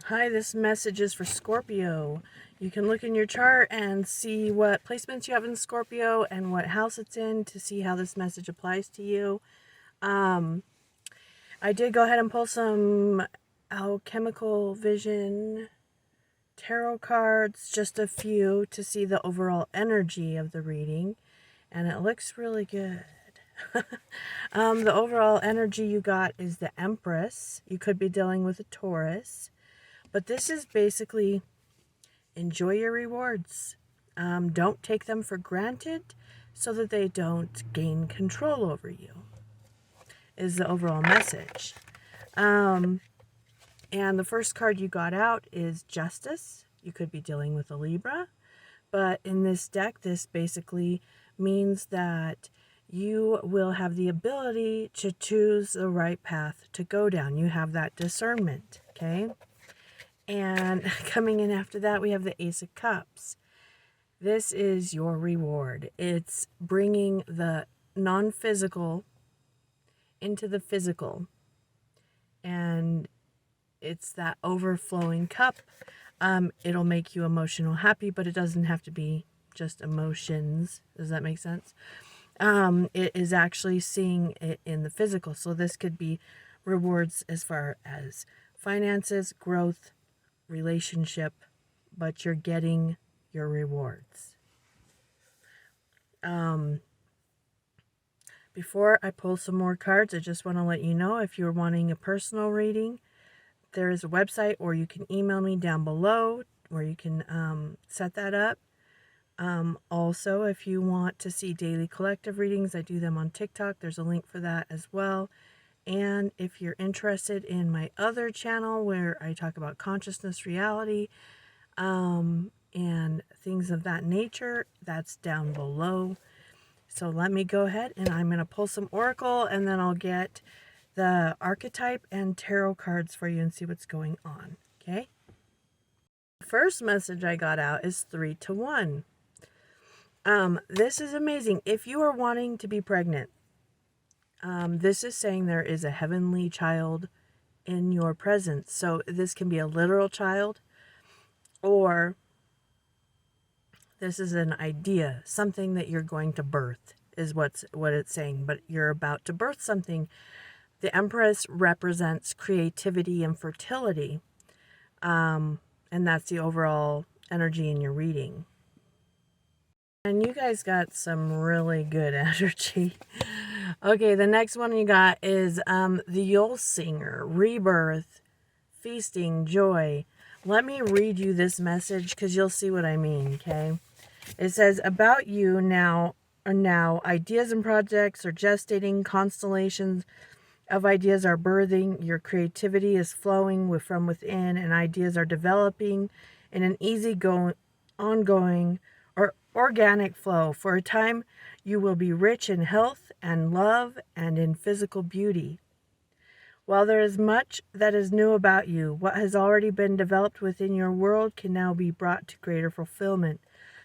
Hi, this message is for Scorpio. You can look in your chart and see what placements you have in Scorpio and what house it's in to see how this message applies to you. I did go ahead and pull some alchemical vision tarot cards, just a few, to see the overall energy of the reading, and it looks really good. The overall energy you got is the Empress. You could be dealing with a Taurus. But this is basically enjoy your rewards. Don't take them for granted so that they don't gain control over you, is the overall message. And the first card you got out is Justice. You could be dealing with a Libra. But in this deck, this basically means that you will have the ability to choose the right path to go down. You have that discernment, okay? And coming in after that, we have the Ace of Cups. This is your reward. It's bringing the non-physical into the physical. And it's that overflowing cup. It'll make you emotional happy, but it doesn't have to be just emotions. Does that make sense? It is actually seeing it in the physical. So this could be rewards as far as finances, growth, relationship, but you're getting your rewards. Before I pull some more cards, I just want to let you know, if you're wanting a personal reading, there is a website, or you can email me down below where you can set that up. Also, if you want to see daily collective readings, I do them on TikTok. There's a link for that as well. And if you're interested in my other channel where I talk about consciousness, reality, and things of that nature, that's down below. So let me go ahead and I'm going to pull some oracle, and then I'll get the archetype and tarot cards for you and see what's going on. Okay. The first message I got out is 3 to 1. This is amazing. If you are wanting to be pregnant, this is saying there is a heavenly child in your presence. So this can be a literal child, or this is an idea, something that you're going to birth is what it's saying. But you're about to birth something. The Empress represents creativity and fertility. And that's the overall energy in your reading. And you guys got some really good energy. Okay, the next one you got is the Yule Singer, rebirth, feasting, joy. Let me read you this message because you'll see what I mean, okay? It says, about you now, ideas and projects are gestating, constellations of ideas are birthing, your creativity is flowing from within, and ideas are developing in an ongoing, or organic flow. For a time, you will be rich in health and love and in physical beauty. While there is much that is new about you, what has already been developed within your world can now be brought to greater fulfillment.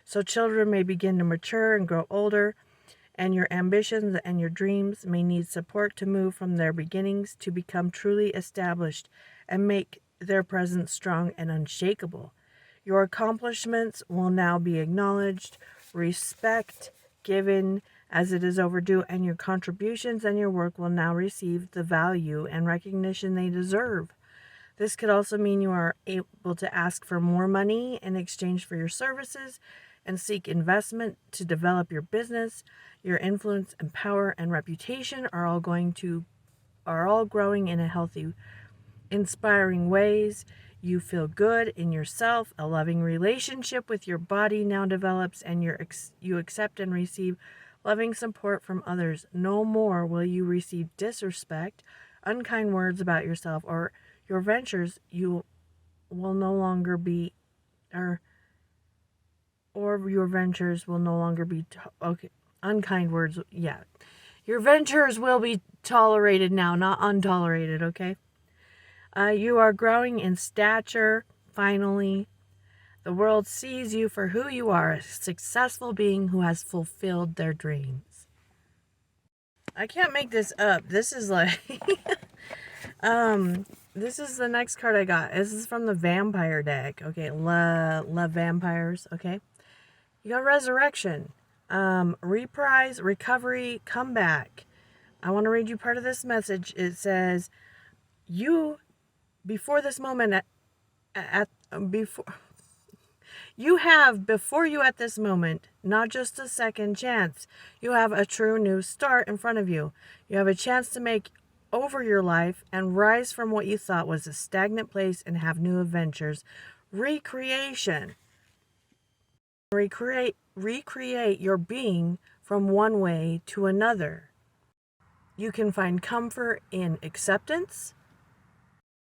So children may begin to mature and grow older, and your ambitions and your dreams may need support to move from their beginnings to become truly established and make their presence strong and unshakable. Your accomplishments will now be acknowledged, respect given as it is overdue, and your contributions and your work will now receive the value and recognition they deserve. This could also mean you are able to ask for more money in exchange for your services and seek investment to develop your business. Your influence and power and reputation are all growing in a healthy, inspiring ways. You feel good in yourself. A loving relationship with your body now develops, and you accept and receive loving support from others. No more will you receive disrespect, unkind words about yourself, or your ventures. You will no longer be, or your ventures will no longer be, okay, unkind words, yeah. Your ventures will be tolerated now, not untolerated, okay? You are growing in stature, finally. The world sees you for who you are, a successful being who has fulfilled their dreams. I can't make this up. This is like, this is the next card I got. This is from the vampire deck. Okay, love vampires. Okay, you got resurrection, reprise, recovery, comeback. I want to read you part of this message. It says, you before this moment before you have before you at this moment not just a second chance. You have a true new start in front of you. You have a chance to make over your life and rise from what you thought was a stagnant place and have new adventures. Recreation. Recreate your being from one way to another. You can find comfort in acceptance,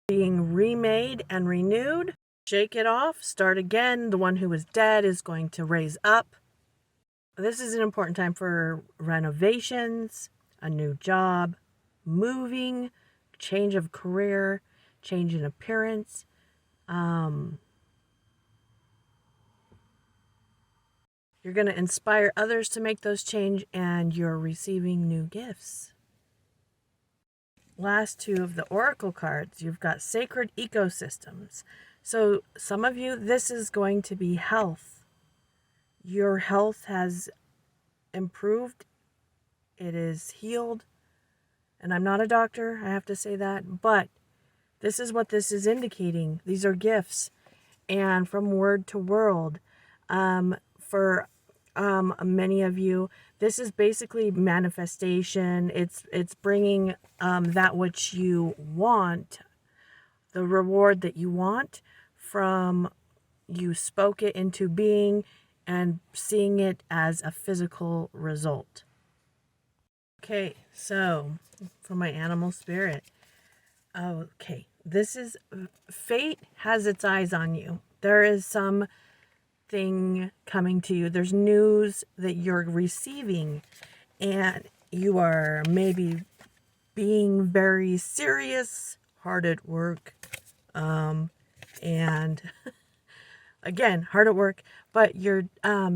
being remade and renewed. Shake it off, start again. The one who is dead is going to raise up. This is an important time for renovations, a new job, moving, change of career, change in appearance. You're going to inspire others to make those change, and you're receiving new gifts. Last two of the oracle cards, you've got sacred ecosystems. So some of you, this is going to be health. Your health has improved. It is healed. And I'm not a doctor, I have to say that, but this is what this is indicating. These are gifts. And from word to world, for many of you, this is basically manifestation. It's bringing that which you want, the reward that you want, from you spoke it into being and seeing it as a physical result. Okay, so for my animal spirit, okay, this is fate has its eyes on you. There is something coming to you. There's news that you're receiving, and you are maybe being very serious, hard at work, and again, hard at work, but you're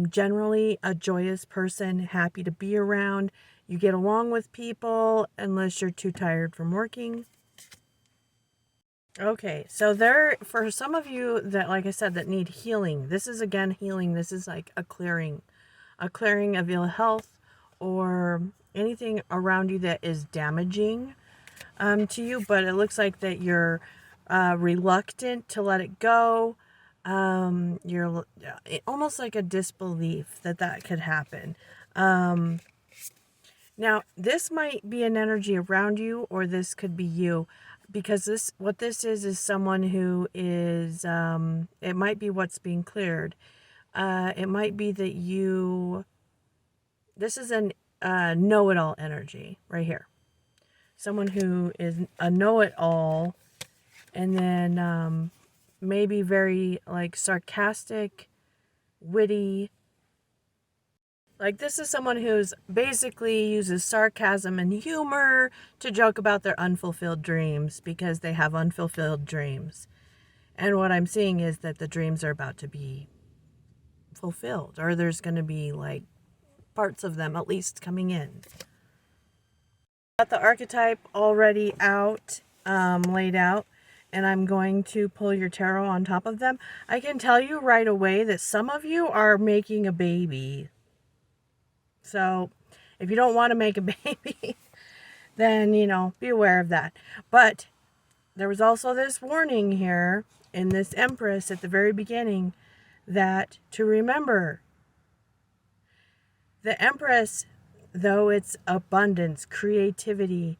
generally a joyous person, happy to be around. You get along with people unless you're too tired from working. Okay, so there, for some of you that, like I said, that need healing, this is again healing. This is like a clearing of ill health or anything around you that is damaging to you, but it looks like that you're reluctant to let it go. You're almost like a disbelief that could happen. Now, this might be an energy around you, or this could be you, because what this is someone who is, it might be what's being cleared. It might be that this is a know-it-all energy right here. Someone who is a know-it-all, and then maybe very like sarcastic, witty. Like, this is someone who's basically uses sarcasm and humor to joke about their unfulfilled dreams, because they have unfulfilled dreams. And what I'm seeing is that the dreams are about to be fulfilled, or there's going to be like parts of them at least coming in. Got the archetype already out, laid out, and I'm going to pull your tarot on top of them. I can tell you right away that some of you are making a baby. So if you don't want to make a baby, then, be aware of that. But there was also this warning here in this Empress at the very beginning, that to remember, the Empress, though it's abundance, creativity,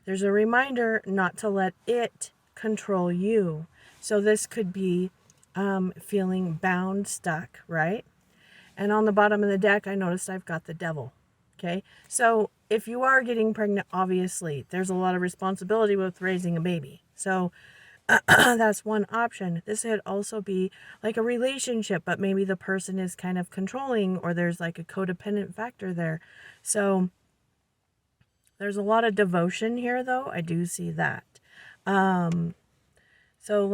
there's a reminder not to let it control you. So this could be feeling bound, stuck, right? And on the bottom of the deck, I noticed I've got the Devil. Okay, so if you are getting pregnant, obviously, there's a lot of responsibility with raising a baby. So that's one option. This could also be like a relationship, but maybe the person is kind of controlling, or there's like a codependent factor there. So there's a lot of devotion here, though. I do see that. So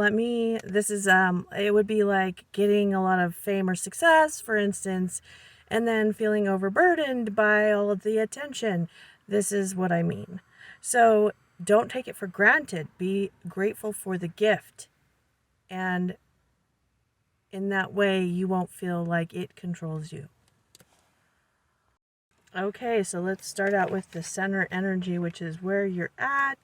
this is, it would be like getting a lot of fame or success, for instance, and then feeling overburdened by all of the attention. This is what I mean. So don't take it for granted. Be grateful for the gift. And in that way, you won't feel like it controls you. Okay, so let's start out with the center energy, which is where you're at.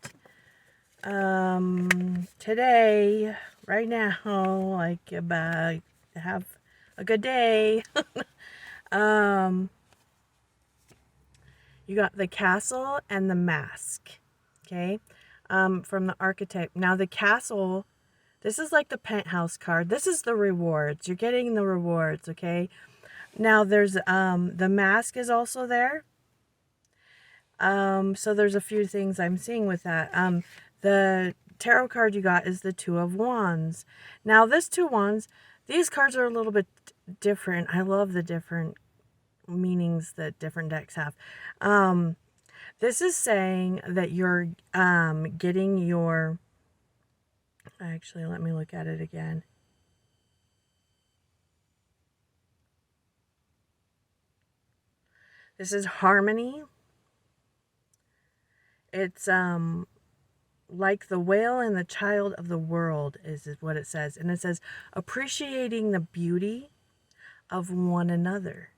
Today, right now, like about have a good day. You got the castle and the mask. Okay, from the archetype. Now the castle, this is like the penthouse card. This is the rewards. You're getting the rewards. Okay. Now there's the mask is also there. So there's a few things I'm seeing with that. The tarot card you got is the Two of Wands. Now this Two Wands, these cards are a little bit different. I love the different meanings that different decks have. This is saying that you're getting your, actually let me look at it again. This is harmony. It's like the whale and the child of the world is what it says. And it says appreciating the beauty of one another.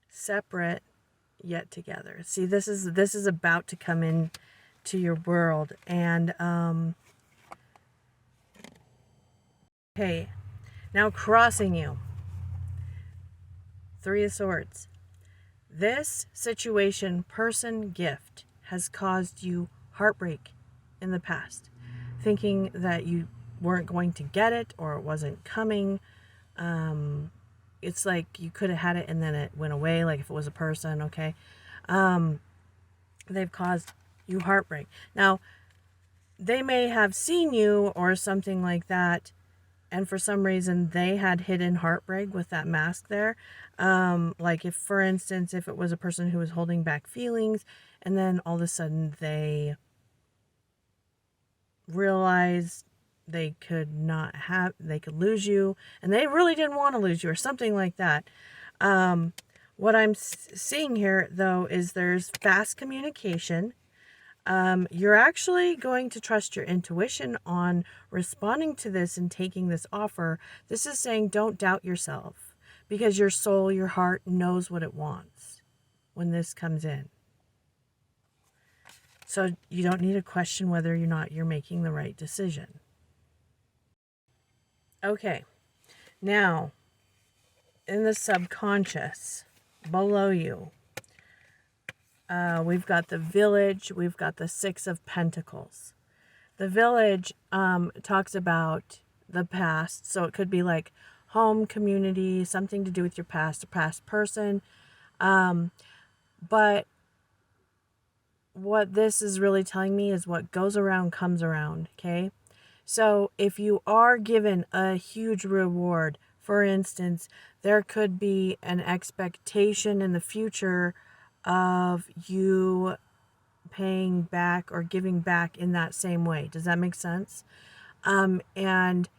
Separate yet together. See, this is about to come in to your world. And okay, now crossing you. Three of Swords. This situation, person, gift has caused you heartbreak in the past, thinking that you weren't going to get it or it wasn't coming. It's like you could have had it and then it went away, like if it was a person. Okay. They've caused you heartbreak. Now they may have seen you or something like that, and for some reason they had hidden heartbreak with that mask there. Like if, for instance, if it was a person who was holding back feelings and then all of a sudden they realized they could lose you and they really didn't want to lose you or something like that. What I'm seeing here though is there's fast communication. You're actually going to trust your intuition on responding to this and taking this offer. This is saying don't doubt yourself because your soul, your heart knows what it wants when this comes in. So you don't need to question whether or not you're making the right decision. Okay, now in the subconscious below you, we've got the village, we've got the Six of Pentacles. The village talks about the past, so it could be like home, community, something to do with your past, a past person. But what this is really telling me is what goes around comes around, okay? So if you are given a huge reward, for instance, there could be an expectation in the future of you paying back or giving back in that same way. Does that make sense? And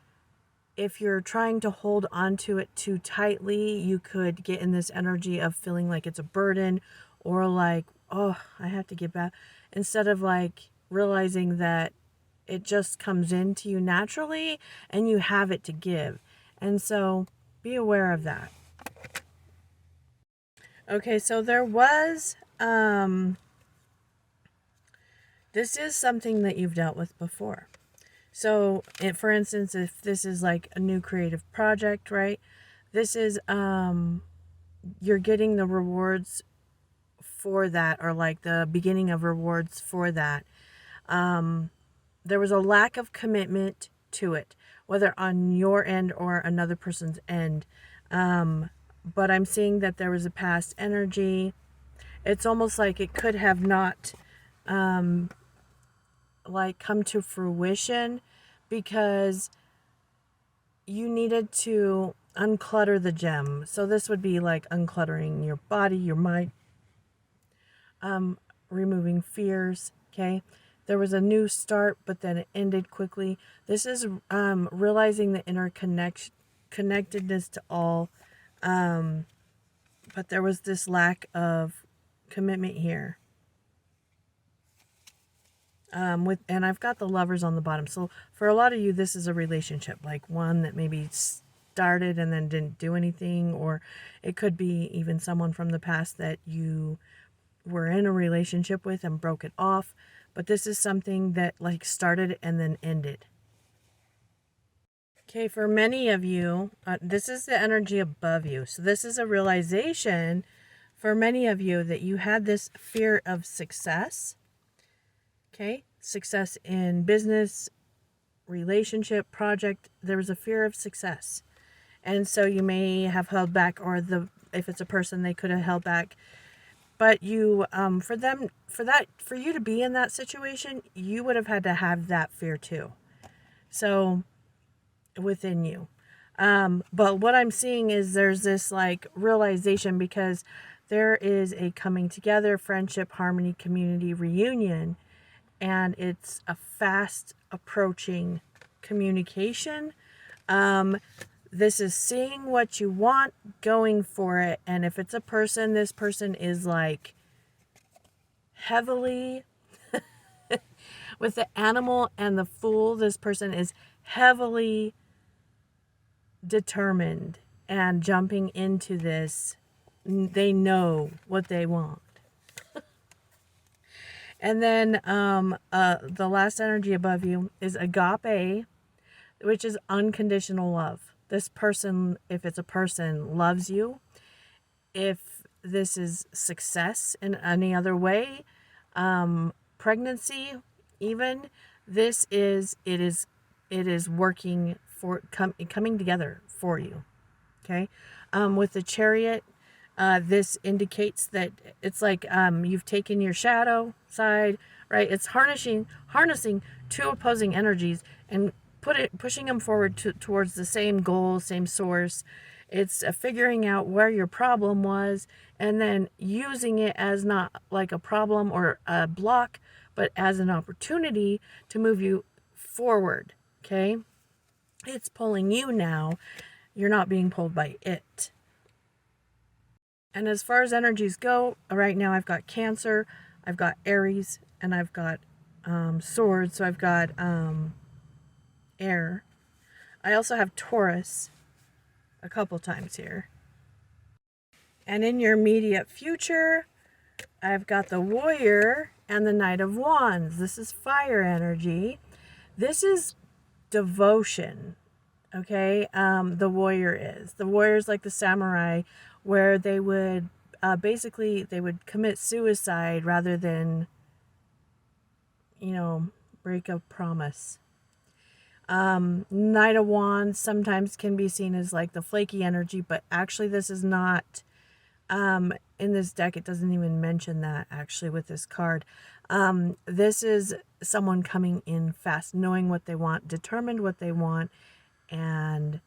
if you're trying to hold on to it too tightly, you could get in this energy of feeling like it's a burden or like, oh, I have to give back, instead of like realizing that it just comes into you naturally and you have it to give. And so be aware of that. Okay, so there was, this is something that you've dealt with before. So, for instance, if this is like a new creative project, right? This is, you're getting the rewards for that, or like the beginning of rewards for that. There was a lack of commitment to it, whether on your end or another person's end. But I'm seeing that there was a past energy. It's almost like it could have not, like come to fruition because you needed to unclutter the gem. So this would be like uncluttering your body, your mind, removing fears. Okay. There was a new start, but then it ended quickly. This is realizing the connectedness to all. But there was this lack of commitment here. And I've got the Lovers on the bottom. So for a lot of you, this is a relationship, like one that maybe started and then didn't do anything, or it could be even someone from the past that you were in a relationship with and broke it off. But this is something that like started and then ended. Okay, for many of you, this is the energy above you. So this is a realization for many of you that you had this fear of success. Okay, success in business, relationship, project. There was a fear of success. And so you may have held back, or if it's a person, they could have held back. But you, for you to be in that situation, you would have had to have that fear too. So within you. But what I'm seeing is there's this like realization, because there is a coming together, friendship, harmony, community reunion, and it's a fast approaching communication. This is seeing what you want, going for it. And if it's a person, this person is like heavily with the animal and the Fool, this person is heavily determined and jumping into this. They know what they want. And then the last energy above you is agape, which is unconditional love. This person, if it's a person, loves you. If this is success in any other way, pregnancy, even, it is working for coming together for you. Okay. With the Chariot, this indicates that it's like you've taken your shadow side, right? It's harnessing two opposing energies and pushing them forward towards the same goal, same source. It's figuring out where your problem was and then using it as not like a problem or a block, but as an opportunity to move you forward. Okay. It's pulling you now. You're not being pulled by it. And as far as energies go, right now I've got Cancer, I've got Aries, and I've got Swords. So I've got air. I also have Taurus a couple times here. And in your immediate future, I've got the Warrior and the Knight of Wands. This is fire energy. This is devotion. Okay, the warrior is like the samurai, where they would basically they would commit suicide rather than break a promise. Knight of Wands sometimes can be seen as like the flaky energy, but actually this is not in this deck. It doesn't even mention that actually with this card. This is someone coming in fast, knowing what they want, determined what they want, and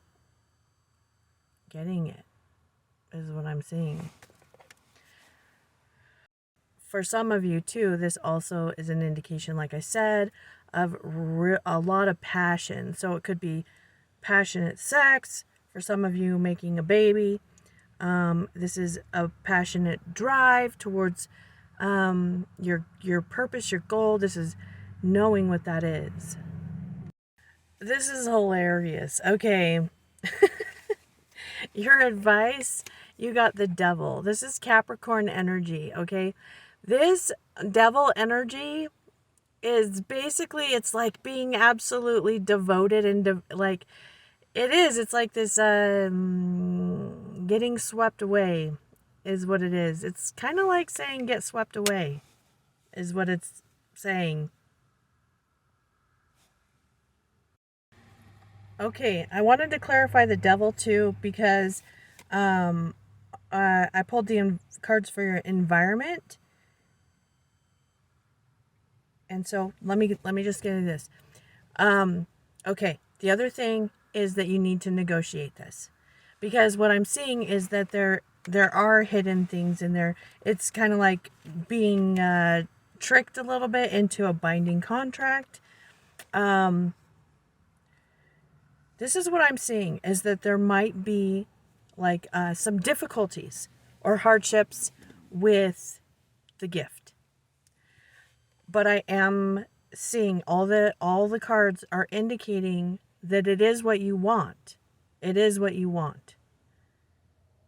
getting it is what I'm seeing. For some of you too, this also is an indication, like I said, of a lot of passion. So it could be passionate sex. For some of you, making a baby. This is a passionate drive towards your purpose, your goal. This is knowing what that is. This is hilarious. Okay. Your advice, you got the Devil. This is Capricorn energy, okay? This Devil energy is basically, it's like being absolutely devoted and like, it's like this getting swept away is what it is. It's kind of like saying get swept away is what it's saying. Okay, I wanted to clarify the Devil too, because I pulled the cards for your environment. And so let me just get into this. Okay, the other thing is that you need to negotiate this, because what I'm seeing is that there are hidden things in there. It's kind of like being tricked a little bit into a binding contract. This is what I'm seeing, is that there might be like some difficulties or hardships with the gift. But I am seeing all the cards are indicating that it is what you want. It is what you want.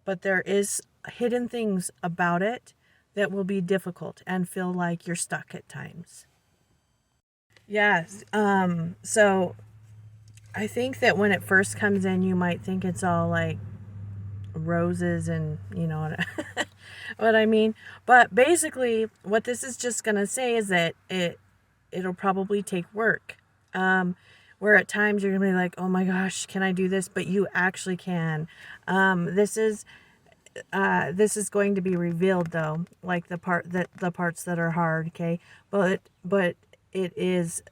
But there is hidden things about it that will be difficult and feel like you're stuck at times. Yes. So I think that when it first comes in, you might think it's all like roses and you know what, what I mean. But basically, what this is just going to say is that it'll probably take work. Where at times you're going to be like, oh my gosh, can I do this? But you actually can. This is going to be revealed though, like the parts that are hard, okay? But it is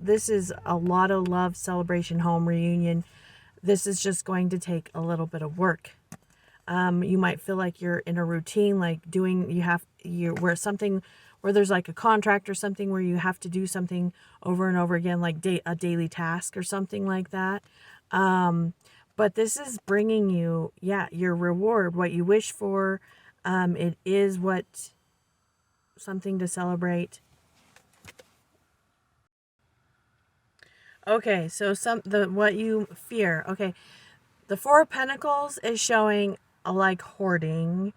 this is a lot of love, celebration, home reunion. This is just going to take a little bit of work. You might feel like you're in a routine, like where there's like a contract or something where you have to do something over and over again, like a daily task or something like that. But this is bringing you, your reward, what you wish for. It is something to celebrate. Okay, so what you fear. Okay, the Four of Pentacles is showing like hoarding,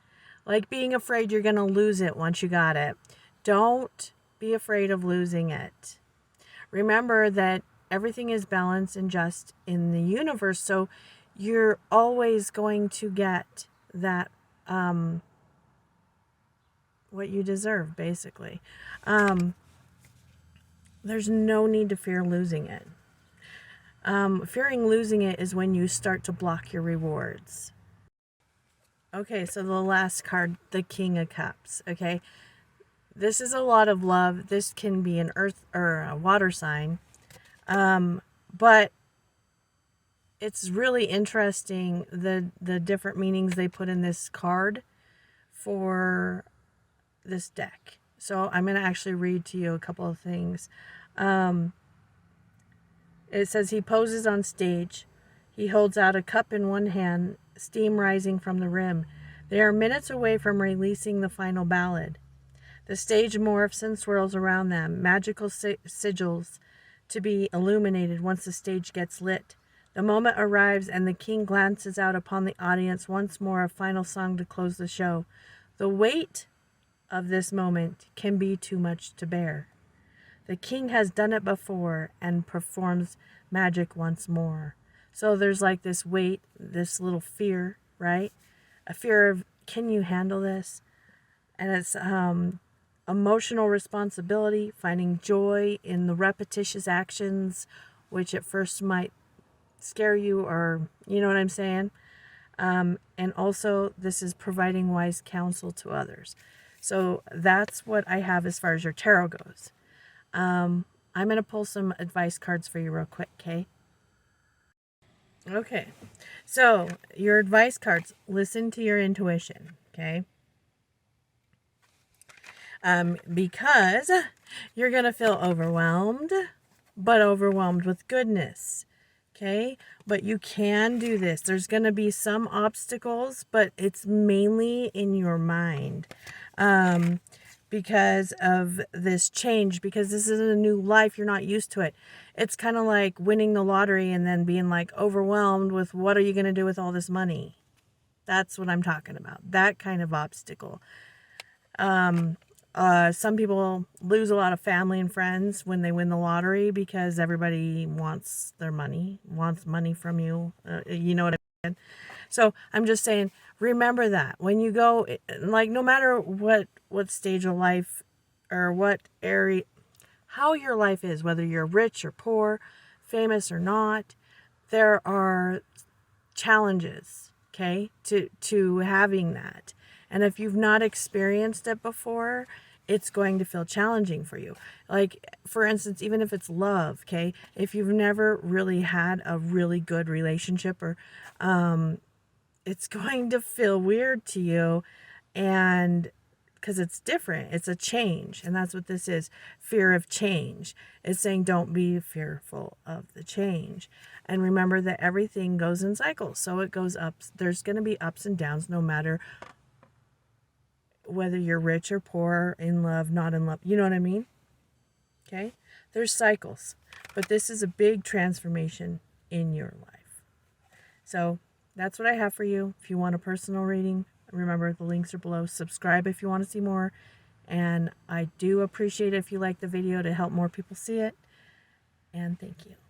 like being afraid you're going to lose it once you got it. Don't be afraid of losing it. Remember that everything is balanced and just in the universe, so you're always going to get that what you deserve, basically. There's no need to fear losing it. Fearing losing it is when you start to block your rewards. Okay, so the last card, the King of Cups. Okay, this is a lot of love. This can be an earth or a water sign, but it's really interesting the different meanings they put in this card for this deck. So I'm going to actually read to you a couple of things. It says he poses on stage. He holds out a cup in one hand, steam rising from the rim. They are minutes away from releasing the final ballad. The stage morphs and swirls around them, magical sigils to be illuminated once the stage gets lit. The moment arrives and the king glances out upon the audience once more, a final song to close the show. The weight of this moment can be too much to bear. The king has done it before and performs magic once more. So there's like this weight, this little fear, right? A fear of, can you handle this? And it's emotional responsibility, finding joy in the repetitious actions, which at first might scare you, or you know what I'm saying? And also this is providing wise counsel to others. So that's what I have as far as your tarot goes. I'm going to pull some advice cards for you real quick, okay? Okay, so your advice cards, listen to your intuition, okay? Because you're going to feel overwhelmed, but overwhelmed with goodness, okay? But you can do this. There's going to be some obstacles, but it's mainly in your mind. Because of this change, because this is a new life, you're not used to it. It's kind of like winning the lottery and then being like overwhelmed with what are you going to do with all this money. That's what I'm talking about, that kind of obstacle. Some people lose a lot of family and friends when they win the lottery because everybody wants their money, wants money from you. You know what I mean? So I'm just saying, remember that when you go, like, no matter what stage of life or what area, how your life is, whether you're rich or poor, famous or not, there are challenges, okay, to having that. And if you've not experienced it before, it's going to feel challenging for you. Like, for instance, even if it's love, okay, if you've never really had a really good relationship, or it's going to feel weird to you, and because it's different, it's a change, and that's what this is, fear of change. It's saying don't be fearful of the change, and remember that everything goes in cycles, so it goes up. There's going to be ups and downs, no matter whether you're rich or poor, in love, not in love, you know what I mean? Okay? There's cycles, but this is a big transformation in your life. So that's what I have for you. If you want a personal reading, remember the links are below. Subscribe if you want to see more. And I do appreciate it if you like the video to help more people see it. And thank you.